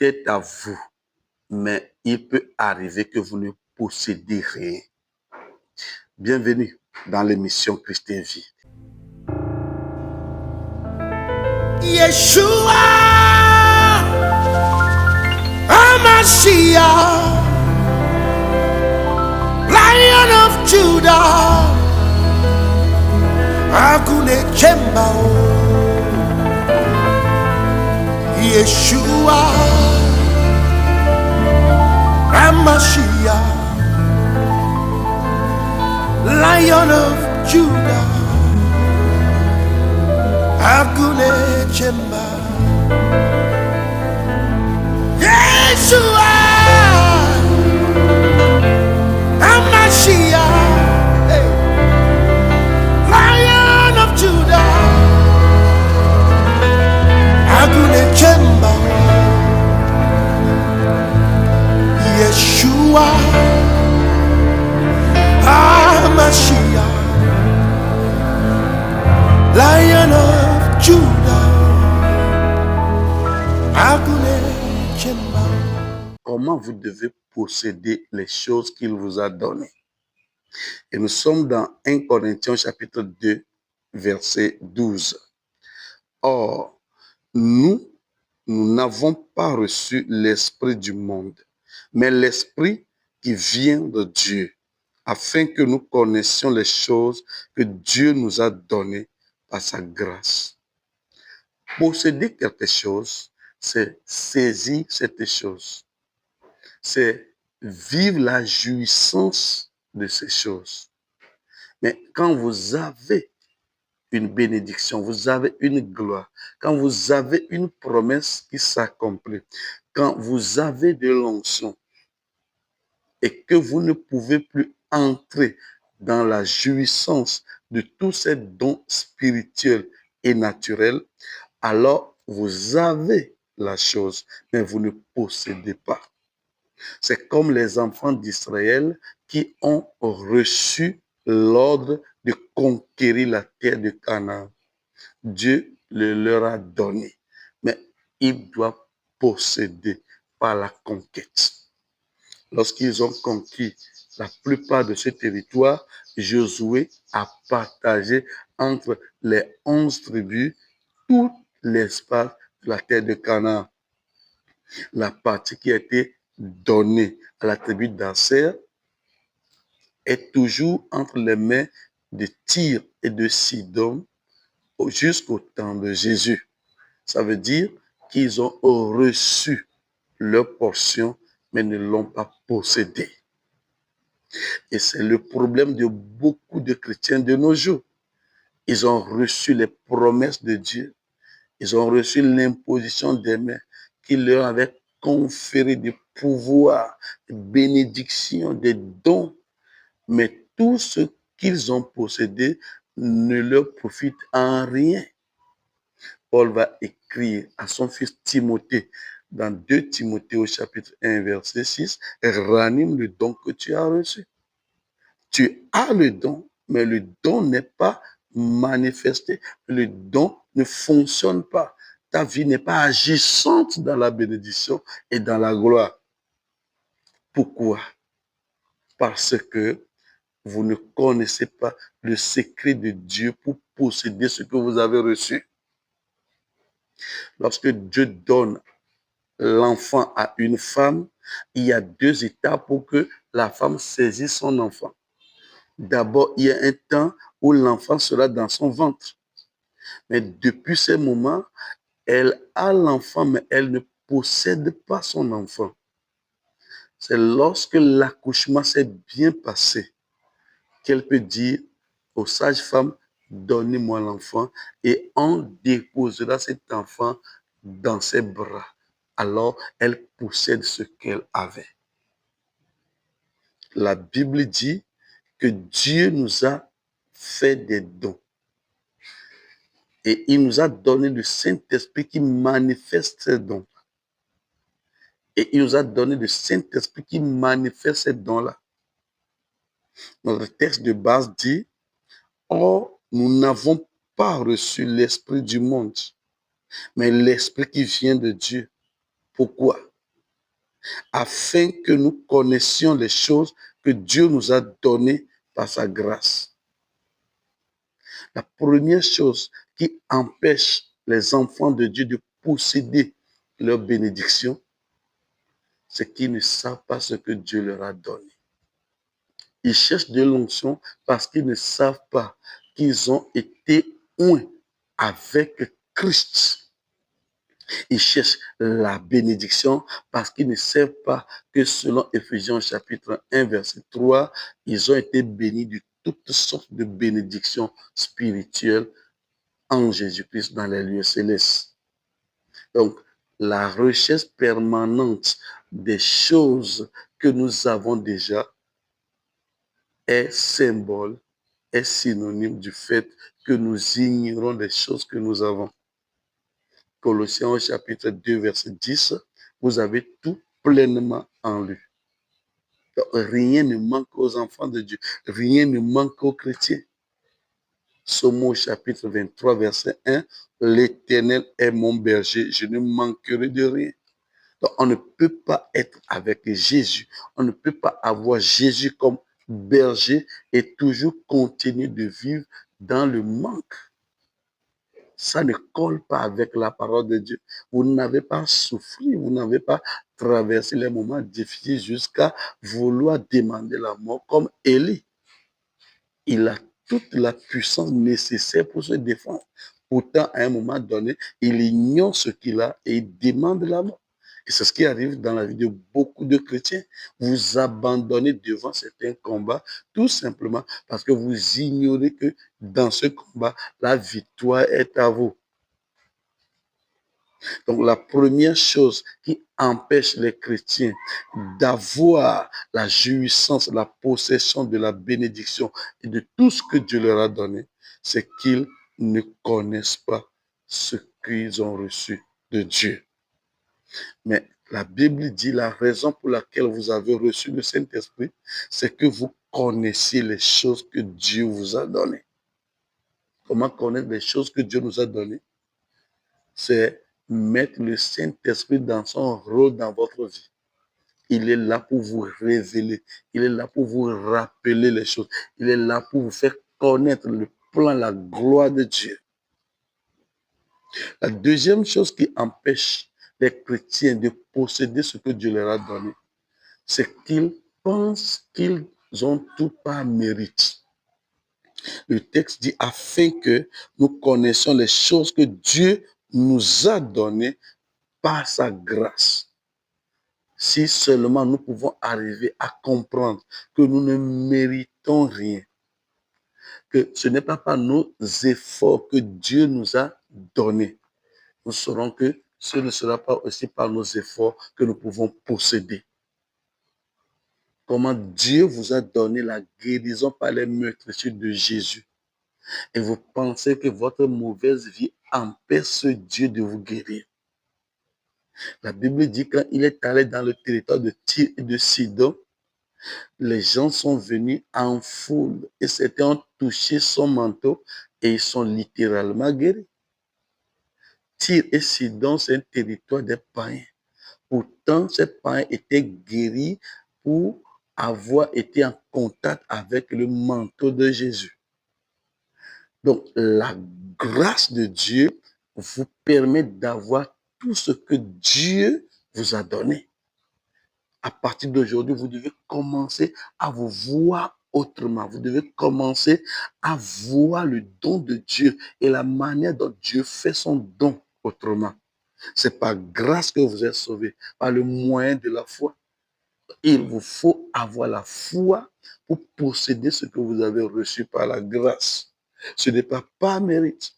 est à vous, mais il peut arriver que vous ne possédez rien. Bienvenue dans l'émission Christian Vie. Yeshua, Hamashiach, Lion of Judah, Akune Chembao, Yeshua, Hamashiach, Lion of Judah, Akune Chemba, Yeshua, Hamashiach, hey, Lion of Judah, Akune Chemba, Yeshua, Hamashiach, Lion of Judah, Akune Chemba. Comment vous devez posséder les choses qu'il vous a données? Et nous sommes dans 1 Corinthiens chapitre 2, verset 12. Or, nous n'avons pas reçu l'esprit du monde, mais l'esprit qui vient de Dieu, afin que nous connaissions les choses que Dieu nous a données par sa grâce. Posséder quelque chose, c'est saisir cette chose. C'est vivre la jouissance de ces choses. Mais quand vous avez une bénédiction, vous avez une gloire, quand vous avez une promesse qui s'accomplit, quand vous avez de l'onction et que vous ne pouvez plus entrer dans la jouissance de tous ces dons spirituels et naturels, alors vous avez la chose, mais vous ne possédez pas. C'est comme les enfants d'Israël qui ont reçu l'ordre de conquérir la terre de Canaan. Dieu le leur a donné, mais ils doivent posséder par la conquête. Lorsqu'ils ont conquis la plupart de ce territoire, Josué a partagé entre les 11 tribus tout l'espace de la terre de Canaan. La partie qui a été donnée à la tribu d'Aser est toujours entre les mains de Tyr et de Sidon jusqu'au temps de Jésus. Ça veut dire qu'ils ont reçu leur portion, mais ne l'ont pas possédée. Et c'est le problème de beaucoup de chrétiens de nos jours. Ils ont reçu les promesses de Dieu. Ils ont reçu l'imposition des mains qui leur avait conféré des pouvoirs, des bénédictions, des dons. Mais tout ce qu'ils ont possédé ne leur profite en rien. Paul va écrire à son fils Timothée dans 2 Timothée au chapitre 1, verset 6, « Ranime le don que tu as reçu. » Tu as le don, mais le don n'est pas manifesté. Le don ne fonctionne pas. Ta vie n'est pas agissante dans la bénédiction et dans la gloire. Pourquoi? Parce que vous ne connaissez pas le secret de Dieu pour posséder ce que vous avez reçu. Lorsque Dieu donne l'enfant à une femme, il y a 2 étapes pour que la femme saisisse son enfant. D'abord, il y a un temps où l'enfant sera dans son ventre. Mais depuis ce moment, elle a l'enfant, mais elle ne possède pas son enfant. C'est lorsque l'accouchement s'est bien passé qu'elle peut dire aux sages-femmes, donnez-moi l'enfant et on déposera cet enfant dans ses bras. Alors, elle possède ce qu'elle avait. La Bible dit que Dieu nous a fait des dons. Et il nous a donné le Saint-Esprit qui manifeste ces dons. Et il nous a donné le Saint-Esprit qui manifeste ces dons-là. Notre texte de base dit, « Or, nous n'avons pas reçu l'Esprit du monde, mais l'Esprit qui vient de Dieu. » Pourquoi? afin que nous connaissions les choses que Dieu nous a données par sa grâce. La première chose qui empêche les enfants de Dieu de posséder leur bénédiction, c'est qu'ils ne savent pas ce que Dieu leur a donné. Ils cherchent de l'onction parce qu'ils ne savent pas qu'ils ont été oints avec Christ. Ils cherchent la bénédiction parce qu'ils ne savent pas que selon Éphésiens chapitre 1, verset 3, ils ont été bénis de toutes sortes de bénédictions spirituelles en Jésus-Christ dans les lieux célestes. Donc, la recherche permanente des choses que nous avons déjà est symbole, est synonyme du fait que nous ignorons les choses que nous avons. Colossiens chapitre 2, verset 10, vous avez tout pleinement en lui. Donc, rien ne manque aux enfants de Dieu, rien ne manque aux chrétiens. Psaume chapitre 23, verset 1, l'Éternel est mon berger, je ne manquerai de rien. Donc, on ne peut pas être avec Jésus, on ne peut pas avoir Jésus comme berger et toujours continuer de vivre dans le manque. Ça ne colle pas avec la parole de Dieu. Vous n'avez pas souffert, vous n'avez pas traversé les moments difficiles jusqu'à vouloir demander la mort comme Élie. Il a toute la puissance nécessaire pour se défendre. Pourtant, à un moment donné, il ignore ce qu'il a et il demande la mort. Et c'est ce qui arrive dans la vie de beaucoup de chrétiens. Vous abandonnez devant certains combats tout simplement parce que vous ignorez que dans ce combat, la victoire est à vous. Donc la première chose qui empêche les chrétiens d'avoir la jouissance, la possession de la bénédiction et de tout ce que Dieu leur a donné, c'est qu'ils ne connaissent pas ce qu'ils ont reçu de Dieu. Mais la Bible dit la raison pour laquelle vous avez reçu le Saint-Esprit, c'est que vous connaissiez les choses que Dieu vous a données. Comment connaître les choses que Dieu nous a données? C'est mettre le Saint-Esprit dans son rôle dans votre vie. Il est là pour vous révéler. Il est là pour vous rappeler les choses. Il est là pour vous faire connaître le plan, la gloire de Dieu. La deuxième chose qui empêche les chrétiens de posséder ce que Dieu leur a donné, c'est qu'ils pensent qu'ils ont tout par mérite. Le texte dit afin que nous connaissions les choses que Dieu nous a données par sa grâce. Si seulement nous pouvons arriver à comprendre que nous ne méritons rien, que ce n'est pas par nos efforts que Dieu nous a donnés, nous saurons que ce ne sera pas aussi par nos efforts que nous pouvons posséder. Comment Dieu vous a donné la guérison par les meurtrissures de Jésus. Et vous pensez que votre mauvaise vie empêche ce Dieu de vous guérir. La Bible dit quand il est allé dans le territoire de Tyr et de Sidon, les gens sont venus en foule et certains ont touché son manteau et ils sont littéralement guéris. Tyr et Sidon, c'est un territoire des païens. Pourtant, ces païens étaient guéris pour avoir été en contact avec le manteau de Jésus. Donc, la grâce de Dieu vous permet d'avoir tout ce que Dieu vous a donné. À partir d'aujourd'hui, vous devez commencer à vous voir autrement. Vous devez commencer à voir le don de Dieu et la manière dont Dieu fait son don autrement. C'est par grâce que vous êtes sauvés, par le moyen de la foi. Il vous faut avoir la foi pour posséder ce que vous avez reçu par la grâce. Ce n'est pas par mérite.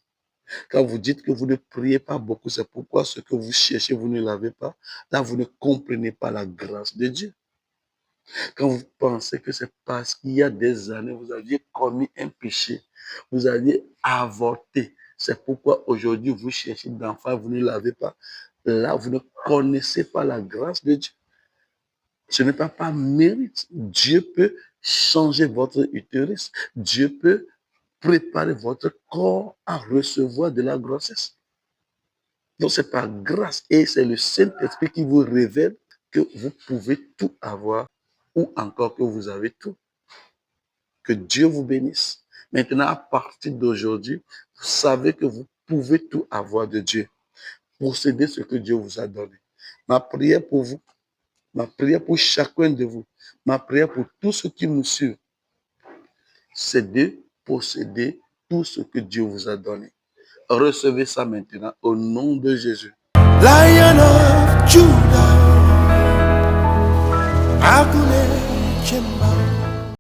Quand vous dites que vous ne priez pas beaucoup, c'est pourquoi ce que vous cherchez, vous ne l'avez pas. Là, vous ne comprenez pas la grâce de Dieu. Quand vous pensez que c'est parce qu'il y a des années, vous aviez commis un péché, vous aviez avorté. C'est pourquoi aujourd'hui, vous cherchez d'enfant, vous ne l'avez pas. Là, vous ne connaissez pas la grâce de Dieu. Ce n'est pas par mérite. Dieu peut changer votre utérus. Dieu peut préparer votre corps à recevoir de la grossesse. Donc, c'est par grâce et c'est le Saint-Esprit qui vous révèle que vous pouvez tout avoir ou encore que vous avez tout. Que Dieu vous bénisse. Maintenant, à partir d'aujourd'hui, vous savez que vous pouvez tout avoir de Dieu. Posséder ce que Dieu vous a donné. Ma prière pour vous, ma prière pour chacun de vous, ma prière pour tous ceux qui nous suivent, c'est de posséder tout ce que Dieu vous a donné. Recevez ça maintenant au nom de Jésus. Lion of Judah, Agune